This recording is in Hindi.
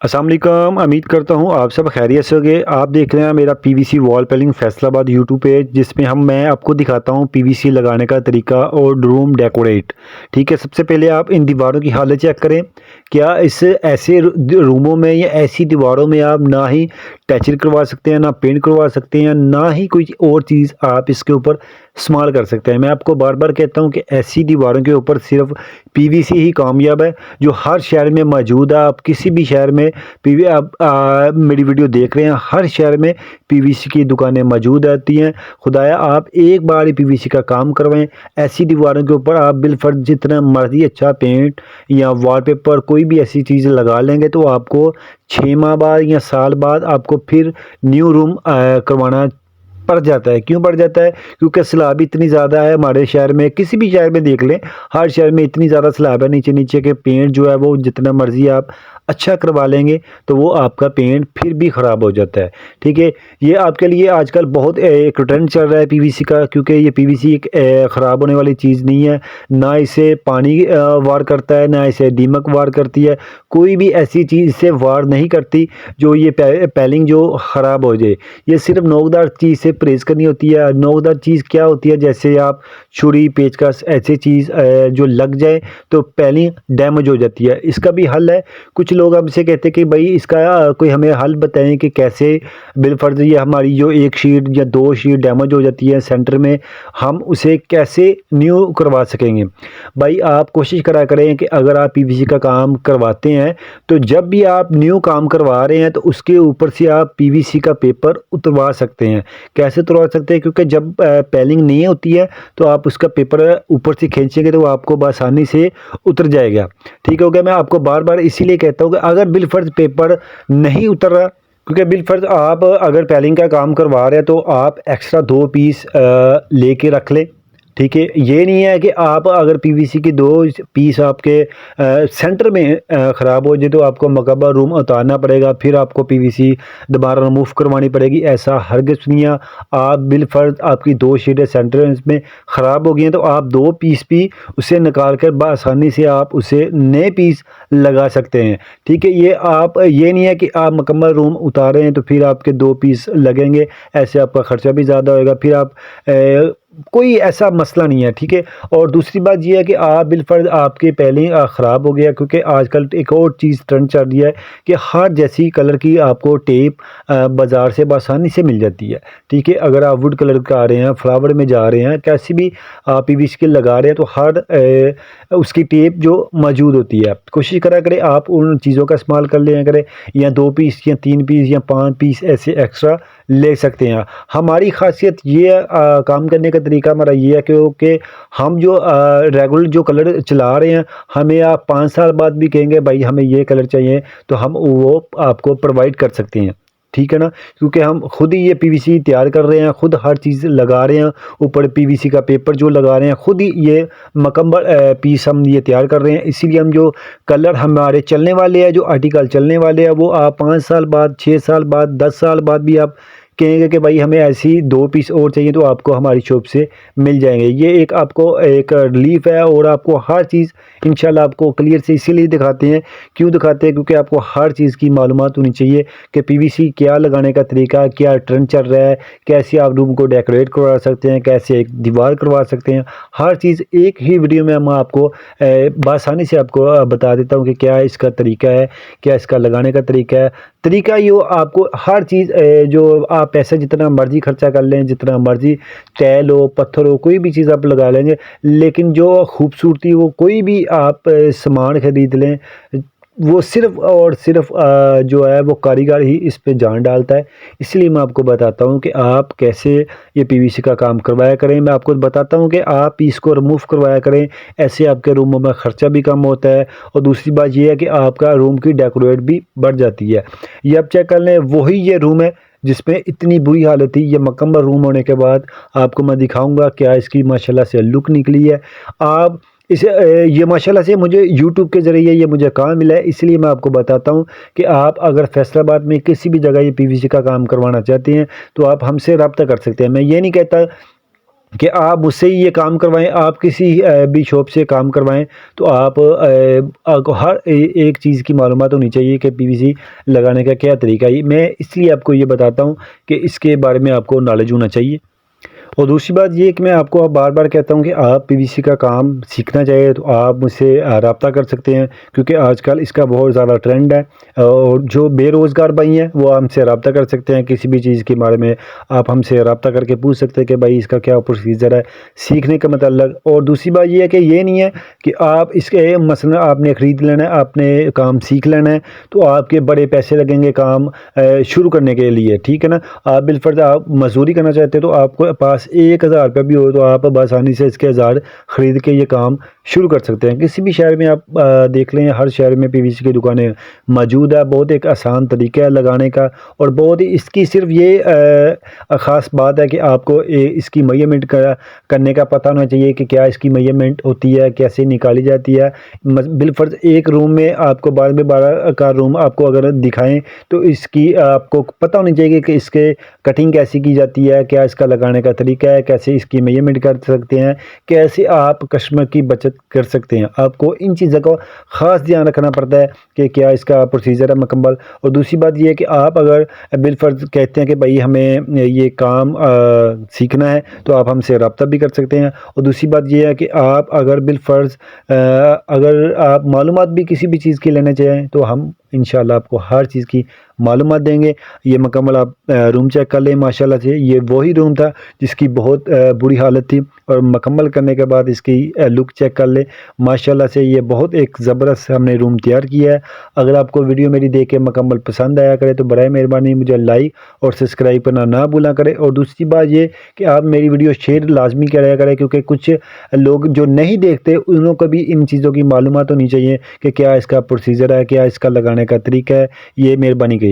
अस्सलाम वालेकुम। उम्मीद करता हूँ आप सब खैरियत से होंगे। आप देख रहे हैं मेरा PVC wall पेलिंग Faisalabad YouTube page, जिसमें मैं आपको दिखाता हूँ पीवीसी लगाने का तरीका और रूम डेकोरेट। ठीक है, सबसे पहले आप इन दीवारों की हालत चेक करें। क्या इस ऐसे रूमों में या ऐसी दीवारों में आप ना ही टैचर करवा सकते हैं, ना पेंट करवा सकते हैं, ना ही कोई और चीज़ आप इसके ऊपर इस्तेमाल कर सकते हैं। मैं आपको बार बार कहता हूँ कि ऐसी दीवारों के ऊपर सिर्फ पीवीसी ही कामयाब है, जो हर शहर में मौजूद है। आप किसी भी शहर में पीवी आप मेरी वीडियो देख रहे हैं, हर शहर में पीवीसी की दुकानें मौजूद रहती हैं। खुदाया आप एक बार ही पीवीसी का काम करवाएं। ऐसी दीवारों के ऊपर आप बिलफर्ज जितना मर्जी अच्छा पेंट या वॉलपेपर कोई भी ऐसी चीज़ लगा लेंगे तो आपको 6 माह बाद या साल बाद आपको फिर न्यू रूम करवाना पड़ जाता है। क्यों पड़ जाता है? क्योंकि सैलाब इतनी ज़्यादा है हमारे शहर में, किसी भी शहर में देख लें, हर शहर में इतनी ज़्यादा सैलाब है नीचे नीचे के पेंट जो है वो जितना मर्जी आप अच्छा करवा लेंगे तो वो आपका पेंट फिर भी ख़राब हो जाता है। ठीक है, ये आपके लिए आजकल बहुत एक ट्रेंड चल रहा है पीवीसी का, क्योंकि ये पीवीसी एक ख़राब होने वाली चीज़ नहीं है। ना इसे पानी वार करता है, ना इसे दीमक वार करती है। कोई भी ऐसी चीज़ इससे वार नहीं करती जो ये पेलिंग जो ख़राब हो जाए। ये सिर्फ नोकदार चीज़ से परहेज़ करनी होती है। नोकदार चीज़ क्या होती है? जैसे आप छुरी पेचकस ऐसी चीज़ जो लग जाए तो पेलिंग डैमेज हो जाती है। इसका भी हल है। कुछ लोग हमसे कहते हैं कि भाई इसका कोई हमें हल बताएं कि कैसे बिलफर्ज ये हमारी जो एक शीट या दो शीट डैमेज हो जाती है सेंटर में, हम उसे कैसे न्यू करवा सकेंगे। भाई आप कोशिश करा करें कि अगर आप पीवीसी का काम करवाते हैं तो जब भी आप न्यू काम करवा रहे हैं तो उसके ऊपर से आप पीवीसी का पेपर उतरवा सकते हैं। कैसे उतरवा सकते हैं? क्योंकि जब पेलिंग नहीं होती है तो आप उसका पेपर ऊपर से खींचेंगे तो वो आपको आसानी से उतर जाएगा। ठीक हो गया? मैं आपको बार बार इसीलिए कहता हूँ कि अगर बिलफर्ज पेपर नहीं उतर रहा, क्योंकि बिलफर्ज आप अगर पेलिंग का काम करवा रहे हैं तो आप एक्स्ट्रा 2 पीस लेके रख लें। ठीक है, ये नहीं है कि आप अगर पीवीसी की 2 पीस आपके सेंटर में ख़राब हो जाए तो आपको मकबा रूम उतारना पड़ेगा, फिर आपको पीवीसी दोबारा रिमूव करवानी पड़ेगी। ऐसा हरगिज़ नहीं है। आप बिलफर्ज आपकी 2 शीटें सेंटर में ख़राब हो गई हैं तो आप 2 पीस भी उसे निकाल कर बआसानी से आप उसे नए पीस लगा सकते हैं। ठीक है, ये आप ये नहीं है कि आप मुकम्मल रूम उतारें हैं तो फिर आपके 2 पीस लगेंगे, ऐसे आपका ख़र्चा भी ज़्यादा होएगा। फिर आप कोई ऐसा मसला नहीं है। ठीक है, और दूसरी बात ये है कि आप बिलफर्ज आपके पहले ही ख़राब हो गया, क्योंकि आजकल एक और चीज़ ट्रेंड चल रही है कि हर जैसी कलर की आपको टेप बाज़ार से बआसानी से मिल जाती है। ठीक है, अगर आप वुड कलर का आ रहे हैं, फ्लावर में जा रहे हैं, कैसी भी आप पीवीसी की लगा रहे हैं तो हर उसकी टेप जो मौजूद होती है, कोशिश करा करें आप उन चीज़ों का इस्तेमाल कर लिया करें। या 2 पीस या 3 पीस या 5 पीस ऐसे एक्स्ट्रा ले सकते हैं। हमारी ख़ासियत ये है, काम करने का तरीका हमारा ये है क्योंकि हम जो रेगुलर जो कलर चला रहे हैं, हमें आप 5 साल बाद भी कहेंगे भाई हमें ये कलर चाहिए तो हम वो आपको प्रोवाइड कर सकते हैं। ठीक है ना? क्योंकि हम खुद ही ये पीवीसी तैयार कर रहे हैं, खुद हर चीज़ लगा रहे हैं, ऊपर पीवीसी का पेपर जो लगा रहे हैं, खुद ही ये मुकम्मल पीस हम ये तैयार कर रहे हैं। इसीलिए हम जो कलर हमारे चलने वाले हैं, जो आर्टिकल चलने वाले हैं, वो आप 5 साल बाद, 6 साल बाद, 10 साल बाद भी आप कहेंगे कि भाई हमें ऐसी 2 पीस और चाहिए तो आपको हमारी शॉप से मिल जाएंगे। ये एक आपको एक रिलीफ है और आपको हर चीज़ इंशाल्लाह आपको क्लियर से इसीलिए दिखाते हैं। क्यों दिखाते हैं? क्योंकि आपको हर चीज़ की मालूमात होनी चाहिए कि पीवीसी क्या लगाने का तरीका, क्या ट्रेंड चल रहा है, कैसे आप रूम को डेकोरेट करवा सकते हैं, कैसे एक दीवार करवा सकते हैं। हर चीज़ एक ही वीडियो में मैं आपको बआसानी से आपको बता देता हूँ कि क्या इसका तरीका है, क्या इसका लगाने का तरीका है। तरीका ये हो, आपको हर चीज़ जो आप पैसे जितना मर्ज़ी खर्चा कर लें, जितना मर्ज़ी टाइल हो, पत्थर हो, कोई भी चीज़ आप लगा लेंगे, लेकिन जो खूबसूरती वो कोई भी आप सामान ख़रीद लें, वो सिर्फ़ और सिर्फ़ जो है वो कारीगर ही इस पे जान डालता है। इसलिए मैं आपको बताता हूँ कि आप कैसे ये पीवीसी का काम करवाया करें। मैं आपको बताता हूँ कि आप इसको रिमूव करवाया करें, ऐसे आपके रूमों में ख़र्चा भी कम होता है और दूसरी बात ये है कि आपका रूम की डेकोरेट भी बढ़ जाती है। ये आप चेक कर लें, वही ये रूम है जिसमें इतनी बुरी हालत थी। ये मुकम्मल रूम होने के बाद आपको मैं दिखाऊँगा क्या इसकी माशाल्लाह से लुक निकली है। आप इसे ये माशाल्लाह से मुझे यूट्यूब के ज़रिए ये मुझे काम मिला है, इसलिए मैं आपको बताता हूँ कि आप अगर फैसलाबाद में किसी भी जगह ये पीवीसी का काम करवाना चाहते हैं तो आप हमसे रब्ता कर सकते हैं। मैं ये नहीं कहता कि आप मुझसे ही ये काम करवाएं, आप किसी भी शॉप से काम करवाएं, तो आपको हर एक चीज़ की मालूमात होनी चाहिए कि पीवीसी लगाने का क्या तरीका है। मैं इसलिए आपको ये बताता हूँ कि इसके बारे में आपको नॉलेज होना चाहिए। और दूसरी बात ये है कि मैं आपको अब बार-बार कहता हूँ कि आप पीवीसी का काम सीखना चाहिए तो आप मुझसे राब्ता कर सकते हैं, क्योंकि आजकल इसका बहुत ज़्यादा ट्रेंड है। और जो बेरोज़गार भाई हैं वो हमसे राब्ता कर सकते हैं, किसी भी चीज़ के बारे में आप हमसे राब्ता करके पूछ सकते हैं कि भाई इसका क्या प्रोसीजर है सीखने का मतलब। और दूसरी बात ये है कि ये नहीं है कि आप इसके मसलन आपने ख़रीद लेना है, आपने काम सीख लेना है, तो आपके बड़े पैसे लगेंगे काम शुरू करने के लिए, ठीक है ना। आप बिलफ़र्ज़ आप मज़दूरी करना चाहते हैं तो आपको पास 1000 रुपये भी हो तो आप आसानी से इसके हज़ार ख़रीद के ये काम शुरू कर सकते हैं। किसी भी शहर में आप देख लें, हर शहर में पीवीसी की दुकानें मौजूद है। बहुत एक आसान तरीका है लगाने का, और बहुत ही इसकी सिर्फ ये ख़ास बात है कि आपको इसकी मेजरमेंट करने का पता होना चाहिए कि क्या इसकी मेजरमेंट होती है, कैसे निकाली जाती है। बिलफ़र्ज़ एक रूम में आपको 12 का रूम आपको अगर दिखाएं तो इसकी आपको पता होनी चाहिए कि इसके कटिंग कैसी की जाती है, क्या इसका लगाने का तरीका है, कैसे इसकी मेजरमेंट कर सकते हैं, कैसे आप कस्टमर की बचत कर सकते हैं। आपको इन चीज़ों का ख़ास ध्यान रखना पड़ता है कि क्या इसका प्रोसीजर है मुकम्मल। और दूसरी बात ये है कि आप अगर बिलफ़र्ज़ कहते हैं कि भाई हमें ये काम सीखना है तो आप हमसे रब्ता भी कर सकते हैं। और दूसरी बात ये है कि आप अगर बिलफ़र्ज़ अगर आप मालूमात भी किसी भी चीज़ की लेना चाहें तो हम इंशाल्लाह आपको हर चीज़ की मालूमात देंगे। ये मुकम्मल आप रूम चेक कर लें। माशाल्लाह से ये वही रूम था जिसकी बहुत बुरी हालत थी, और मुकम्मल करने के बाद इसकी लुक चेक कर लें। माशाल्लाह से ये बहुत एक ज़बरदस्त हमने रूम तैयार किया है। अगर आपको वीडियो मेरी देख के मुकम्मल पसंद आया करे तो बराए मेहरबानी मुझे लाइक और सब्सक्राइब करना ना भूला करें। और दूसरी बात ये कि आप मेरी वीडियो शेयर लाजमी कराया करें, क्योंकि कुछ लोग जो नहीं देखते उन्हों को भी इन चीज़ों की मालूमात होनी चाहिए कि क्या इसका प्रोसीजर है, क्या इसका लगाने का तरीका है। ये मेहरबानी करिए।